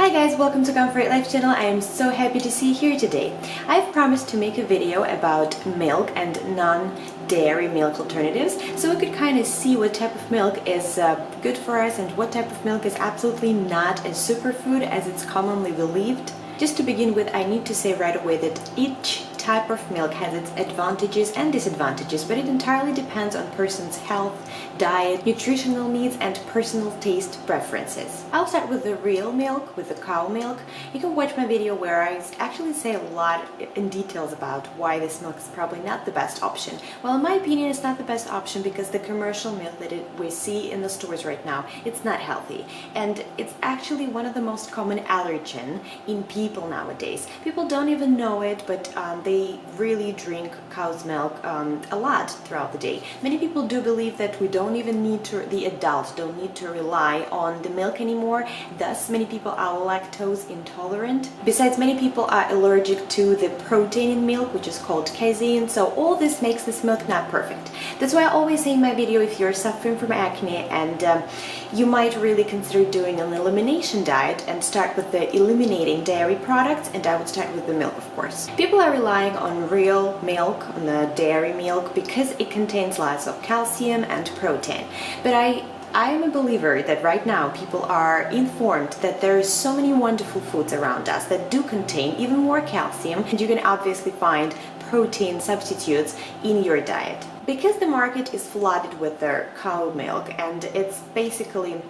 Hi guys, welcome to Comfort Life channel. I am so happy to see you here today. I've promised to make a video about milk and non-dairy milk alternatives so we could kind of see what type of milk is good for us and what type of milk is absolutely not a superfood as it's commonly believed. Just to begin with, I need to say right away that each type of milk has its advantages and disadvantages, but it entirely depends on person's health, diet, nutritional needs, and personal taste preferences. I'll start with the real milk, with the cow milk. You can watch my video where I actually say a lot in details about why this milk is probably not the best option. Well, in my opinion, it's not the best option because the commercial milk that we see in the stores right now, it's not healthy. And it's actually one of the most common allergen in people nowadays. People don't even know it, but they really drink cow's milk a lot throughout the day. Many people do believe that we don't even need to, the adults don't need to rely on the milk anymore. Thus, many people are lactose intolerant. Besides, many people are allergic to the protein in milk, which is called casein. So all this makes this milk not perfect. That's why I always say in my video, if you're suffering from acne and you might really consider doing an elimination diet and start with the eliminating dairy products, and I would start with the milk, of course. People are relying on real milk, on the dairy milk, because it contains lots of calcium and protein. But I am a believer that right now people are informed that there are so many wonderful foods around us that do contain even more calcium, and you can obviously find protein substitutes in your diet. Because the market is flooded with the cow milk and it's basically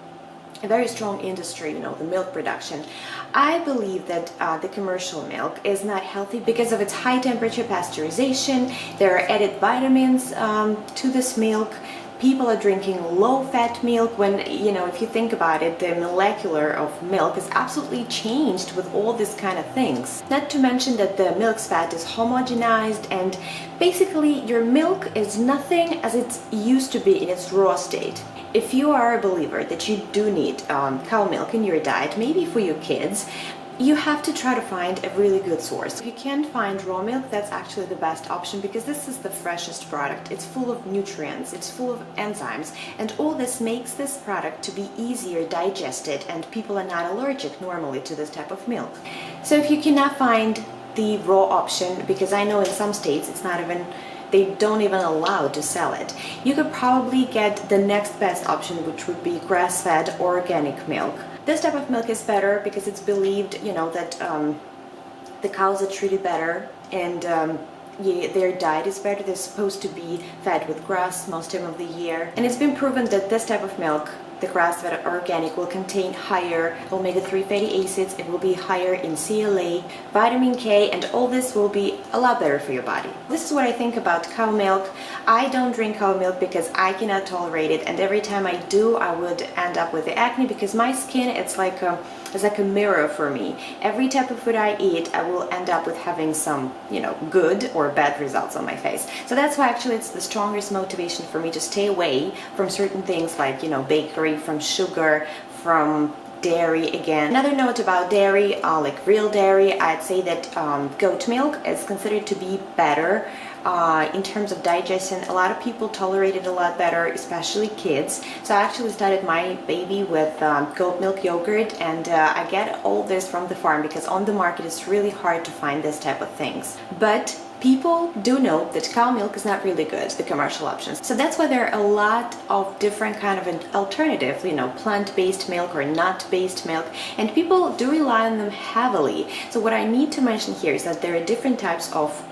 a very strong industry, the milk production, I believe that the commercial milk is not healthy because of its high temperature pasteurization. There are added vitamins to this milk. People are drinking low-fat milk when, if you think about it, the molecular of milk is absolutely changed with all these kind of things. Not to mention that the milk's fat is homogenized, and basically your milk is nothing as it used to be in its raw state. If you are a believer that you do need cow milk in your diet, maybe for your kids, you have to try to find a really good source. If you can't find raw milk, that's actually the best option because this is the freshest product. It's full of nutrients, it's full of enzymes, and all this makes this product to be easier digested, and people are not allergic normally to this type of milk. So if you cannot find the raw option, because I know in some states it's not even, they don't even allow to sell it, you could probably get the next best option, which would be grass-fed organic milk. This type of milk is better because it's believed, that the cows are treated better and their diet is better. They're supposed to be fed with grass most time of the year. And it's been proven that this type of milk, the grass-fed organic, will contain higher omega-3 fatty acids, it will be higher in CLA, vitamin K, and all this will be a lot better for your body. This is what I think about cow milk. I don't drink cow milk because I cannot tolerate it, and every time I do, I would end up with the acne because my skin, it's like a mirror for me. Every type of food I eat, I will end up with having some, good or bad results on my face. So that's why actually it's the strongest motivation for me to stay away from certain things like, bakery, from sugar, from dairy again. Another note about dairy, like real dairy, I'd say that goat milk is considered to be better in terms of digestion. A lot of people tolerate it a lot better, especially kids. So I actually started my baby with goat milk yogurt, and I get all this from the farm because on the market it's really hard to find this type of things. But people do know that cow milk is not really good, the commercial options. So that's why there are a lot of different kind of an alternative, plant-based milk or nut-based milk, and people do rely on them heavily. So what I need to mention here is that there are different types of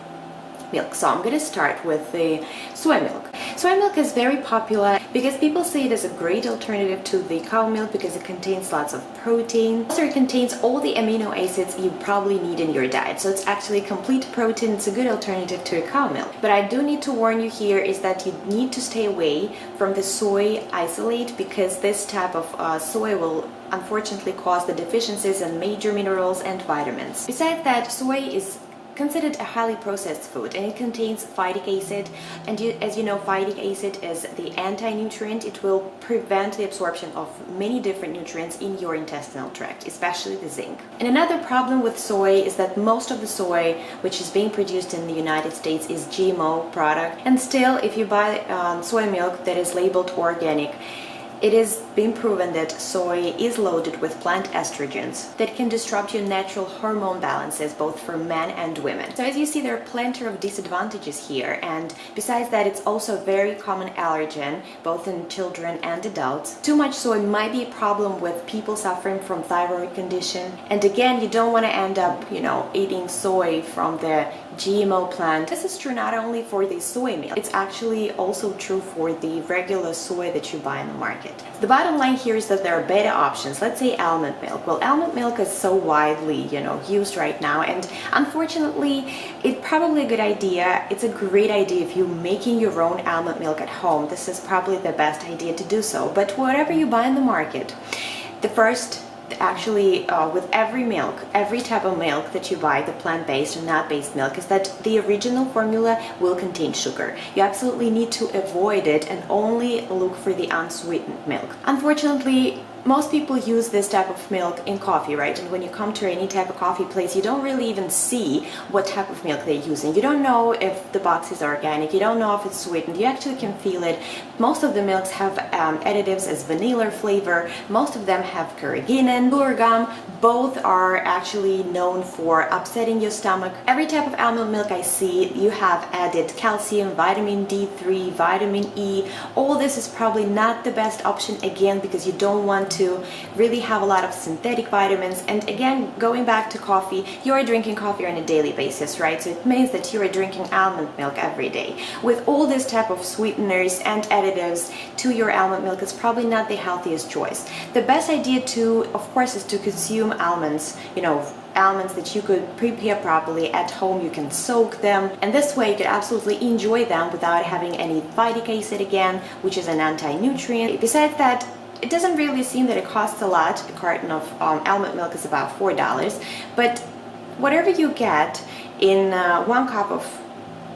milk. So I'm going to start with the soy milk. Soy milk is very popular because people say it is a great alternative to the cow milk because it contains lots of protein. Also, it contains all the amino acids you probably need in your diet. So it's actually complete protein. It's a good alternative to a cow milk. But I do need to warn you here is that you need to stay away from the soy isolate because this type of soy will unfortunately cause the deficiencies in major minerals and vitamins. Besides that, soy is considered a highly processed food, and it contains phytic acid, and as you know, phytic acid is the anti-nutrient. It will prevent the absorption of many different nutrients in your intestinal tract, especially the zinc. And another problem with soy is that most of the soy which is being produced in the United States is GMO product, and still if you buy soy milk that is labeled organic, it is been proven that soy is loaded with plant estrogens that can disrupt your natural hormone balances both for men and women. So as you see, there are plenty of disadvantages here, and besides that, it's also a very common allergen both in children and adults. Too much soy might be a problem with people suffering from thyroid condition, and again, you don't want to end up, eating soy from the GMO plant. This is true not only for the soy milk, it's actually also true for the regular soy that you buy in the market. The bottom line here is that there are better options. Let's say almond milk. Well, almond milk is so widely, used right now, and unfortunately, it's probably a good idea. It's a great idea if you're making your own almond milk at home. This is probably the best idea to do so. But whatever you buy in the market, with every milk, every type of milk that you buy, the plant-based or nut-based milk, is that the original formula will contain sugar. You absolutely need to avoid it and only look for the unsweetened milk. Unfortunately, most people use this type of milk in coffee, right? And when you come to any type of coffee place, you don't really even see what type of milk they're using. You don't know if the box is organic. You don't know if it's sweetened. You actually can feel it. Most of the milks have additives as vanilla flavor. Most of them have carrageenan, gum. Both are actually known for upsetting your stomach. Every type of almond milk I see, you have added calcium, vitamin D3, vitamin E. All this is probably not the best option, again, because you don't want to really have a lot of synthetic vitamins. And again, going back to coffee, you are drinking coffee on a daily basis, right? So it means that you are drinking almond milk every day. With all this type of sweeteners and additives to your almond milk, it's probably not the healthiest choice. The best idea of course, is to consume almonds, almonds that you could prepare properly at home. You can soak them, and this way you could absolutely enjoy them without having any phytic acid again, which is an anti-nutrient. Besides that, it doesn't really seem that it costs a lot. A carton of almond milk is about $4, but whatever you get in 1 cup of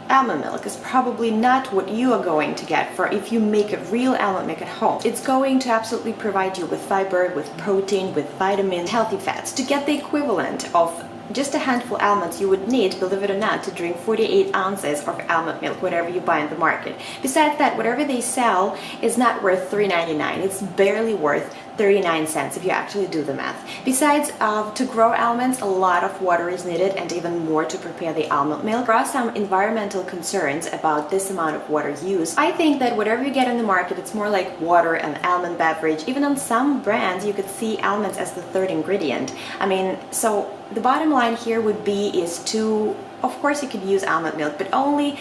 almond milk is probably not what you are going to get for if you make a real almond milk at home. It's going to absolutely provide you with fiber, with protein, with vitamins, healthy fats. To get the equivalent of just a handful of almonds, you would need, believe it or not, to drink 48 ounces of almond milk, whatever you buy in the market. Besides that, whatever they sell is not worth $3.99. It's barely worth 39 cents if you actually do the math. Besides, to grow almonds, a lot of water is needed, and even more to prepare the almond milk. There are some environmental concerns about this amount of water used. I think that whatever you get in the market, it's more like water and almond beverage. Even on some brands, you could see almonds as the third ingredient. So the bottom line here would be of course you could use almond milk, but only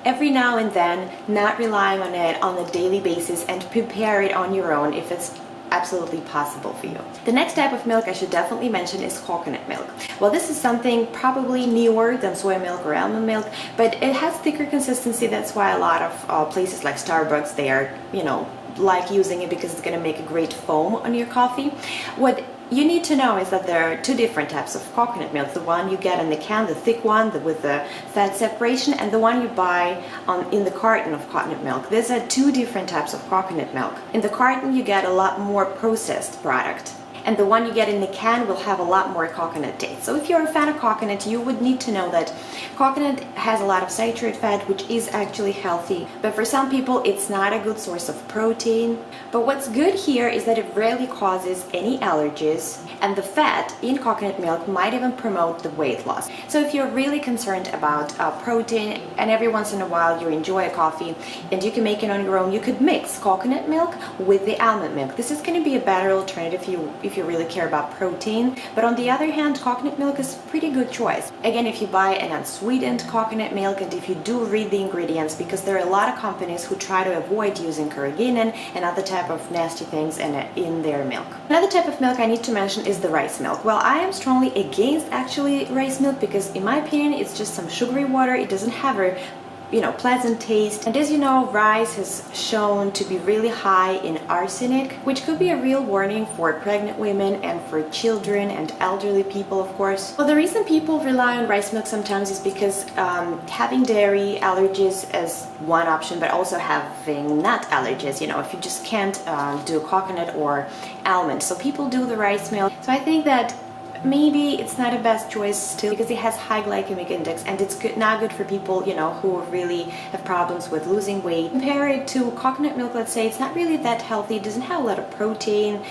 every now and then, not relying on it on a daily basis, and prepare it on your own if it's absolutely possible for you. The next type of milk I should definitely mention is coconut milk. Well, this is something probably newer than soy milk or almond milk, but it has thicker consistency. That's why a lot of places like Starbucks, they are, like using it because it's going to make a great foam on your coffee. What you need to know is that there are 2 different types of coconut milk. The one you get in the can, the thick one with the fat separation, and the one you buy in the carton of coconut milk. These are 2 different types of coconut milk. In the carton, you get a lot more processed product, and the one you get in the can will have a lot more coconut taste. So if you're a fan of coconut, you would need to know that coconut has a lot of saturated fat, which is actually healthy, but for some people it's not a good source of protein. But what's good here is that it rarely causes any allergies, and the fat in coconut milk might even promote the weight loss. So if you're really concerned about protein, and every once in a while you enjoy a coffee and you can make it on your own, you could mix coconut milk with the almond milk. This is going to be a better alternative if you really care about protein. But on the other hand, coconut milk is a pretty good choice. Again, if you buy an unsweetened coconut milk, and if you do read the ingredients, because there are a lot of companies who try to avoid using carrageenan and other type of nasty things in their milk. Another type of milk I need to mention is the rice milk. Well, I am strongly against actually rice milk because in my opinion it's just some sugary water. It doesn't have a pleasant taste. And as you know, rice has shown to be really high in arsenic, which could be a real warning for pregnant women and for children and elderly people, of course. Well, the reason people rely on rice milk sometimes is because having dairy allergies is one option, but also having nut allergies, if you just can't do coconut or almond. So people do the rice milk. So I think that maybe it's not a best choice still because it has high glycemic index and it's not good for people, you know, who really have problems with losing weight. Compare it to coconut milk, let's say. It's not really that healthy. It doesn't have a lot of protein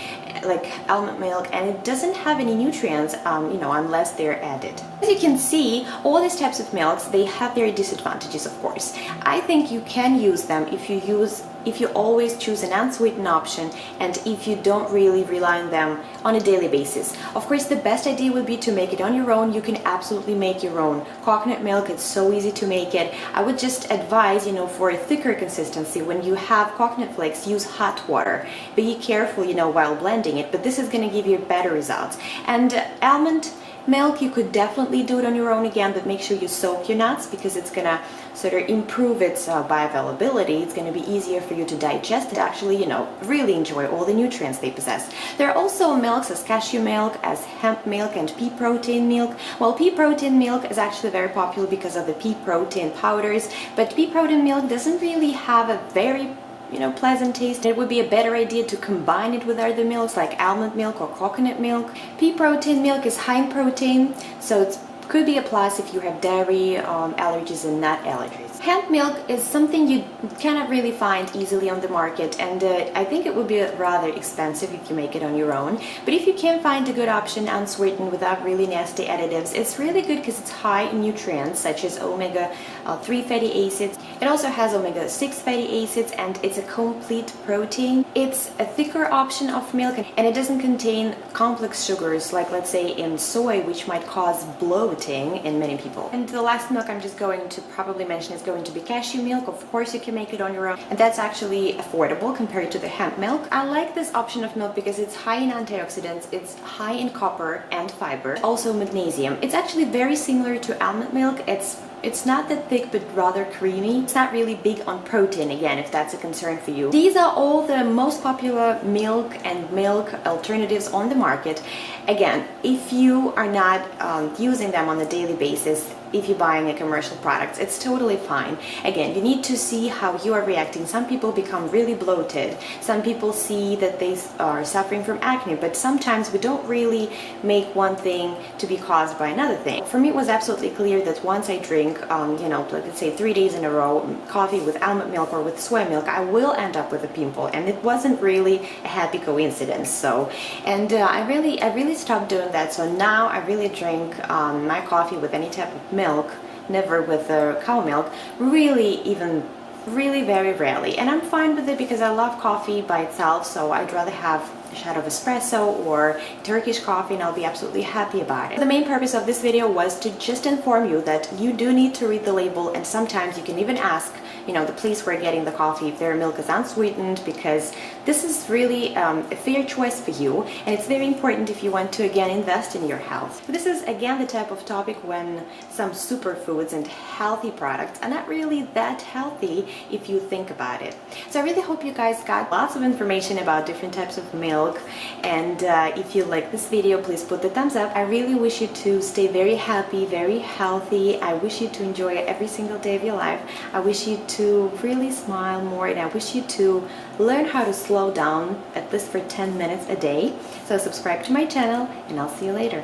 like almond milk, and it doesn't have any nutrients, you know, unless they're added. As you can see, all these types of milks, they have their disadvantages, of course. I think you can use them if you always choose an unsweetened option and if you don't really rely on them on a daily basis. Of course, the best idea would be to make it on your own. You can absolutely make your own. Coconut milk, it's so easy to make it. I would just advise, you know, for a thicker consistency, when you have coconut flakes, use hot water. Be careful, you know, while blending it, but this is going to give you better results. And almond milk, you could definitely do it on your own again, but make sure you soak your nuts because it's gonna sort of improve its bioavailability. It's gonna be easier for you to digest and actually, you know, really enjoy all the nutrients they possess. There are also milks as cashew milk, as hemp milk, and pea protein milk. Well, pea protein milk is actually very popular because of the pea protein powders, but pea protein milk doesn't really have a very, you know, pleasant taste. It would be a better idea to combine it with other milks like almond milk or coconut milk. Pea protein milk is high in protein, so it could be a plus if you have dairy allergies and nut allergies. Hemp milk is something you cannot really find easily on the market, and I think it would be rather expensive if you make it on your own. But if you can find a good option unsweetened without really nasty additives, it's really good because it's high in nutrients such as omega-3 fatty acids. It also has omega-6 fatty acids, and it's a complete protein. It's a thicker option of milk, and it doesn't contain complex sugars like, let's say, in soy, which might cause bloating in many people. And the last milk I'm just going to probably mention is going to be cashew milk. Of course, you can make it on your own, and that's actually affordable compared to the hemp milk. I like this option of milk because it's high in antioxidants, it's high in copper and fiber, also magnesium. It's actually very similar to almond milk. It's not that thick, but rather creamy. It's not really big on protein, again, if that's a concern for you. These are all the most popular milk and milk alternatives on the market. Again, if you are not using them on a daily basis, if you're buying a commercial product, it's totally fine. Again, you need to see how you are reacting. Some people become really bloated. Some people see that they are suffering from acne, but sometimes we don't really make one thing to be caused by another thing. For me, it was absolutely clear that once I drink, you know, let's say 3 days in a row, coffee with almond milk or with soy milk, I will end up with a pimple, and it wasn't really a happy coincidence. So, and I really stopped doing that. So now I really drink my coffee with any type of milk, never with cow milk, really very rarely. And I'm fine with it because I love coffee by itself, so I'd rather have a shot of espresso or Turkish coffee, and I'll be absolutely happy about it. The main purpose of this video was to just inform you that you do need to read the label, and sometimes you can even ask, you know, the place where getting the coffee if their milk is unsweetened, because this is really a fair choice for you, and it's very important if you want to again invest in your health. This is again the type of topic when some superfoods and healthy products are not really that healthy if you think about it. So I really hope you guys got lots of information about different types of milk, and if you like this video, please put the thumbs up. I really wish you to stay very happy, very healthy. I wish you to enjoy every single day of your life. I wish you to really smile more, and I wish you to learn how to slow down at least for 10 minutes a day. So subscribe to my channel, and I'll see you later.